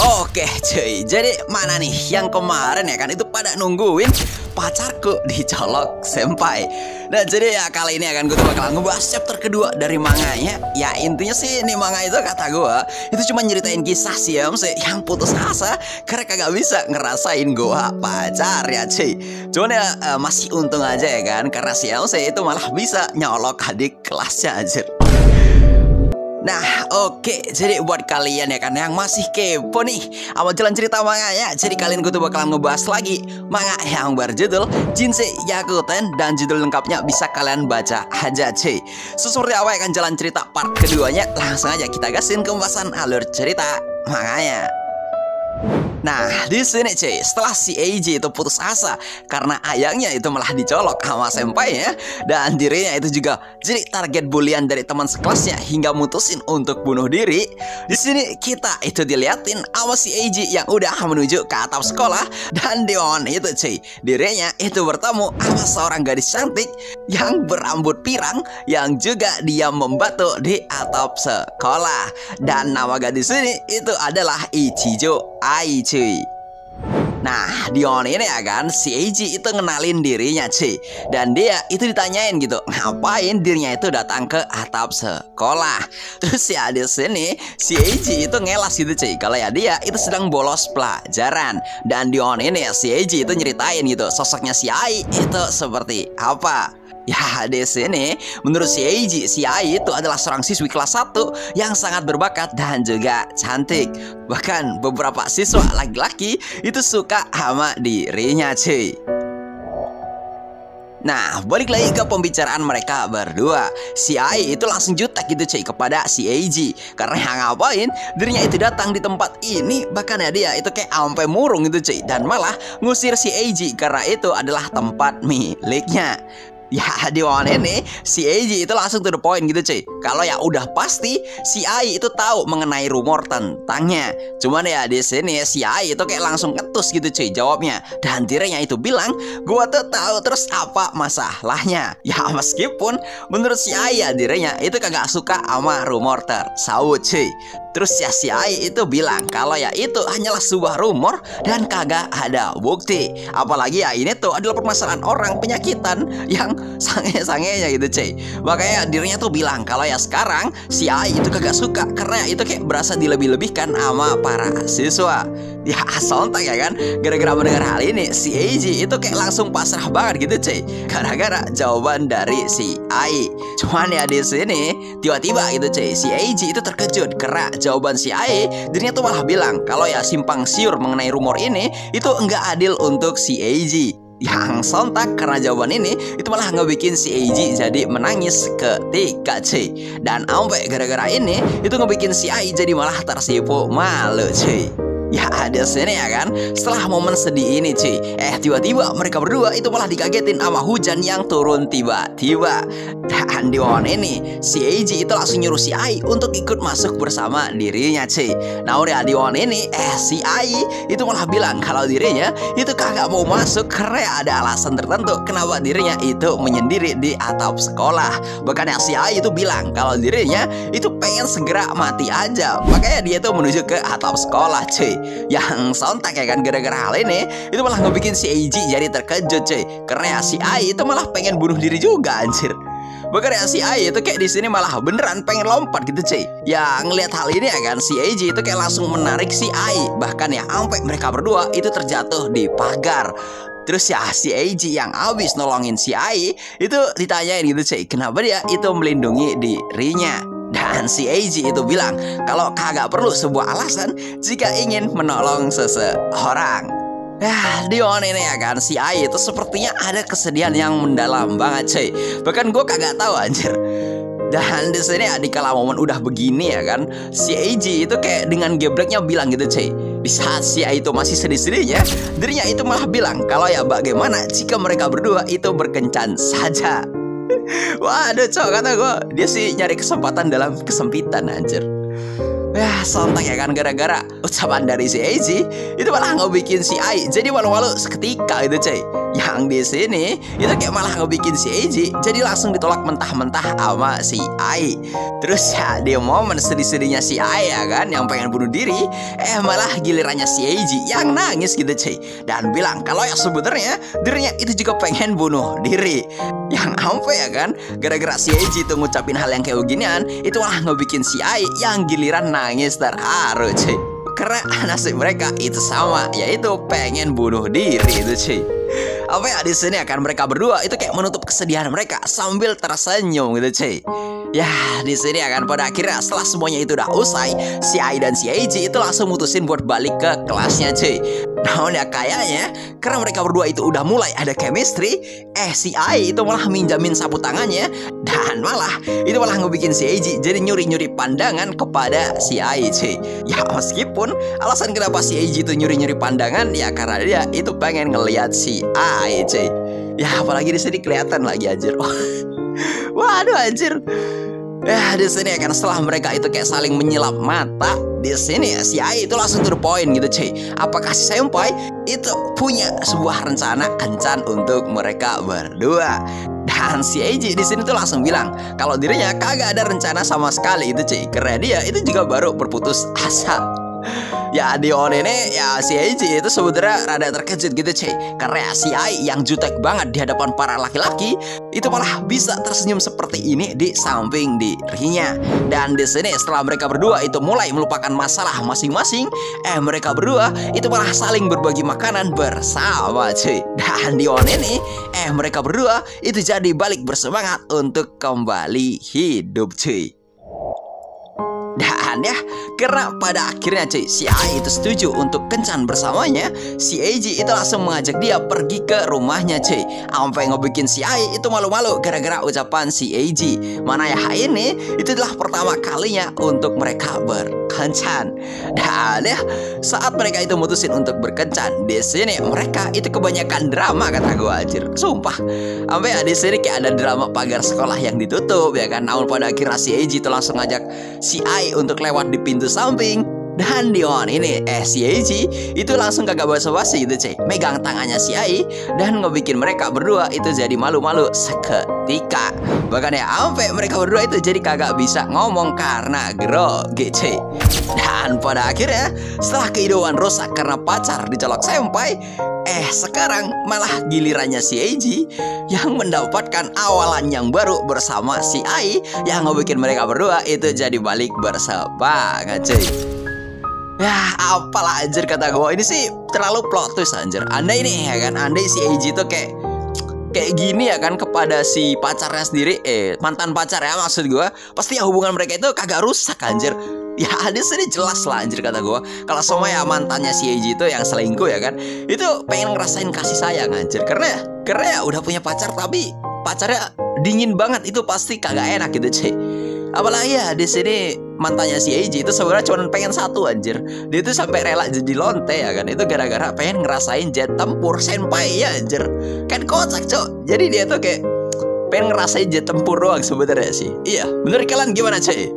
Oke cuy, jadi mana nih yang kemarin ya kan itu pada nungguin pacarku dicolok senpai. Nah jadi ya kali ini akan gue bakal ngebahas chapter kedua dari manganya. Ya intinya sih ini manga itu kata gue itu cuma nyeritain kisah Siamse yang putus asa karena kagak bisa ngerasain gue pacar ya cuy. Cuman ya masih untung aja ya kan, karena Siamse itu malah bisa nyolok adik kelasnya aja. Nah oke, jadi buat kalian ya kan yang masih kepo nih sama jalan cerita manganya, jadi kalian gue tuh bakalan ngebahas lagi manga yang berjudul Jinsei Gyakuten, dan judul lengkapnya bisa kalian baca aja cuy. Seperti apa ya kan jalan cerita part keduanya, langsung aja kita gasin ke pembahasan alur cerita manganya. Nah di sini cuy, setelah si Eiji itu putus asa karena ayangnya itu malah dicolok sama senpainya, dan dirinya itu juga jadi target bulian dari teman sekelasnya hingga mutusin untuk bunuh diri. Di sini kita itu diliatin sama si Eiji yang udah menuju ke atap sekolah, dan di momen itu cuy, dirinya itu bertemu sama seorang gadis cantik yang berambut pirang yang juga dia membatu di atap sekolah, dan nama gadis ini itu adalah Ichijo Ai cuy. Nah di on ini ya kan si Eiji itu ngenalin dirinya cuy, dan dia itu ditanyain gitu ngapain dirinya itu datang ke atap sekolah. Terus ya di sini si Eiji itu ngelas gitu cuy kalau ya dia itu sedang bolos pelajaran, dan di on ini ya si Eiji itu nyeritain gitu sosoknya si Ai itu seperti apa. Ya di sini menurut si Eiji, si Ai itu adalah seorang siswi kelas 1 yang sangat berbakat dan juga cantik. Bahkan beberapa siswa laki-laki itu suka sama dirinya cuy. Nah balik lagi ke pembicaraan mereka berdua, si Ai itu langsung jutek gitu cuy kepada si Eiji karena yang ngapain dirinya itu datang di tempat ini. Bahkan ya dia itu kayak ampe murung gitu cuy, dan malah ngusir si Eiji karena itu adalah tempat miliknya. Ya di momen ini si Eiji itu langsung to the point gitu cuy, kalau ya udah pasti si Ai itu tahu mengenai rumor tentangnya. Cuman ya di sini si Ai itu kayak langsung ketus gitu cuy jawabnya, dan dirinya itu bilang gua tuh tahu, terus apa masalahnya. Ya meskipun menurut si Ai ya dirinya itu kagak suka sama rumor tersebut cuy. Terus ya si Ai itu bilang kalau ya itu hanyalah sebuah rumor dan kagak ada bukti. Apalagi ya ini tuh adalah permasalahan orang penyakitan yang sange-sangenya gitu cuy. Makanya dirinya tuh bilang kalau ya sekarang si Ai itu kagak suka karena itu kayak berasa dilebih-lebihkan sama para siswa. Ya sontak ya kan, gara-gara mendengar hal ini si Eiji itu kayak langsung pasrah banget gitu cuy gara-gara jawaban dari si Ai. Cuman ya di sini tiba-tiba gitu cuy si Eiji itu terkejut karena jawaban si Ai, dirinya tuh malah bilang kalau ya simpang siur mengenai rumor ini itu enggak adil untuk si Eiji. Yang sontak karena jawaban ini itu malah ngebikin si Eiji jadi menangis ketika cuy, dan sampai gara-gara ini itu ngebikin si Ai jadi malah tersipu malu cuy. Ya ada sini ya kan, setelah momen sedih ini cuy, tiba-tiba mereka berdua itu malah dikagetin sama hujan yang turun tiba-tiba. Dan di momen ini si Eiji itu langsung nyuruh si Ai untuk ikut masuk bersama dirinya cuy. Nah udah di momen ini si Ai itu malah bilang kalau dirinya itu kagak mau masuk karena ada alasan tertentu kenapa dirinya itu menyendiri di atap sekolah. Bahkan si Ai itu bilang kalau dirinya itu pengen segera mati aja, makanya dia tuh menuju ke atap sekolah cuy. Yang sontak ya kan gara-gara hal ini itu malah ngebikin si Eiji jadi terkejut cuy, karena si Ai itu malah pengen bunuh diri juga anjir. Bahkan ya si Ai itu kayak di sini malah beneran pengen lompat gitu cuy. Ya ngelihat hal ini ya kan si Eiji itu kayak langsung menarik si Ai, bahkan ya sampai mereka berdua itu terjatuh di pagar. Terus ya si Eiji yang abis nolongin si Ai itu ditanyain gitu cuy kenapa dia itu melindungi dirinya. Dan si Eiji itu bilang kalau kagak perlu sebuah alasan jika ingin menolong seseorang. Ya di momen ini ya kan si Ai itu sepertinya ada kesedihan yang mendalam banget cuy. Bahkan gue kagak tahu anjir. Dan di sini di kala momen udah begini ya kan, si Eiji itu kayak dengan gebreknya bilang gitu cuy. Di saat si Ai itu masih sedih-sedihnya, dirinya itu malah bilang kalau ya bagaimana jika mereka berdua itu berkencan saja. Waduh cowok kata gue, dia sih nyari kesempatan dalam kesempitan anjir. Ya sontak ya kan gara-gara ucapan dari si Eiji itu malah ngebikin si Ai jadi malu-malu seketika gitu cuy. Yang di sini itu kayak malah ngebikin si Eiji jadi langsung ditolak mentah-mentah sama si Ai. Terus ya di momen sedih-sedihnya si Ai ya kan yang pengen bunuh diri, malah gilirannya si Eiji yang nangis gitu cuy, dan bilang kalau ya sebenarnya dirinya itu juga pengen bunuh diri. Yang ampe ya kan, gara-gara si Eiji itu ngucapin hal yang kayak beginian, itu malah ngebikin si Ai yang giliran nangis terharu cuy. Karena nasib mereka itu sama, yaitu pengen bunuh diri itu cuy. Apa ya di sini akan mereka berdua itu kayak menutup kesedihan mereka sambil tersenyum gitu cuy. Ya di sini akan pada akhirnya setelah semuanya itu udah usai, si Ai dan si Eiji itu langsung mutusin buat balik ke kelasnya cuy. Namun ya kayaknya karena mereka berdua itu udah mulai ada chemistry, si Ai itu malah minjamin sapu tangannya, dan malah itu malah ngebikin si Eiji jadi nyuri-nyuri pandangan kepada si Ai cuy. Ya meskipun alasan kenapa si Eiji itu nyuri-nyuri pandangan ya karena dia itu pengen ngelihat si Ai cuy. Ya apalagi di sini kelihatan lagi anjir. Waduh anjir. Ya di sini kan setelah mereka itu kayak saling menyilap mata, di sini si Ai itu langsung to the point gitu cuy. Apakah si senpai itu punya sebuah rencana kencan untuk mereka berdua? Dan si Eiji di sini tuh langsung bilang kalau dirinya kagak ada rencana sama sekali itu cuy, karena dia itu juga baru berputus asa. Ya di ini ya si Eiji itu sebenarnya rada terkejut gitu cuy, karena si Ai yang jutek banget di hadapan para laki-laki itu malah bisa tersenyum seperti ini di samping dirinya. Dan di sini setelah mereka berdua itu mulai melupakan masalah masing-masing, mereka berdua itu malah saling berbagi makanan bersama cuy. Dan di ini mereka berdua itu jadi balik bersemangat untuk kembali hidup cuy. Dan ya karena pada akhirnya cuy si Ai itu setuju untuk kencan bersamanya, si Eiji itu langsung mengajak dia pergi ke rumahnya cuy. Sampai ngebikin si Ai itu malu-malu gara-gara ucapan si Eiji. Mana ya ini itu adalah pertama kalinya untuk mereka berkencan. Dan ya saat mereka itu mutusin untuk berkencan, di sini mereka itu kebanyakan drama kata gue anjir. Sumpah. Sampai ya di sini kayak ada drama pagar sekolah yang ditutup ya kan. Namun pada akhirnya si Eiji itu langsung ngajak si Ai untuk lewat di pintu samping. Dan di ini si Eiji itu langsung kagak basa-basi gitu cuy, megang tangannya si Ai dan ngebikin mereka berdua itu jadi malu-malu seketika. Bahkan ya sampai mereka berdua itu jadi kagak bisa ngomong karena grogi cuy. Dan pada akhirnya setelah keidoan rusak karena pacar dicolok senpai, sekarang malah gilirannya si Eiji yang mendapatkan awalan yang baru bersama si Ai yang ngebikin mereka berdua itu jadi balik bersemangat cuy. Ya apalah anjir kata gue, ini sih terlalu plot twist anjir. Andai ini ya kan, andai si Eiji tuh kayak gini ya kan kepada si pacarnya sendiri, mantan pacar ya maksud gue, pasti ya hubungan mereka itu kagak rusak anjir. Ya di sini jelas lah anjir kata gue, kalau semua ya mantannya si Eiji itu yang selingkuh ya kan, itu pengen ngerasain kasih sayang anjir. Karena ya udah punya pacar tapi pacarnya dingin banget, itu pasti kagak enak gitu cuy. Apalagi ya di sini mantannya si Eiji itu sebenarnya cuma pengen satu anjir. Dia itu sampai rela jadi lonte ya kan, itu gara-gara pengen ngerasain jet tempur senpai ya anjir. Kan kocak cok. Jadi dia tuh kayak pengen ngerasain jet tempur doang sebenarnya sih. Iya, bener kalian gimana cuy?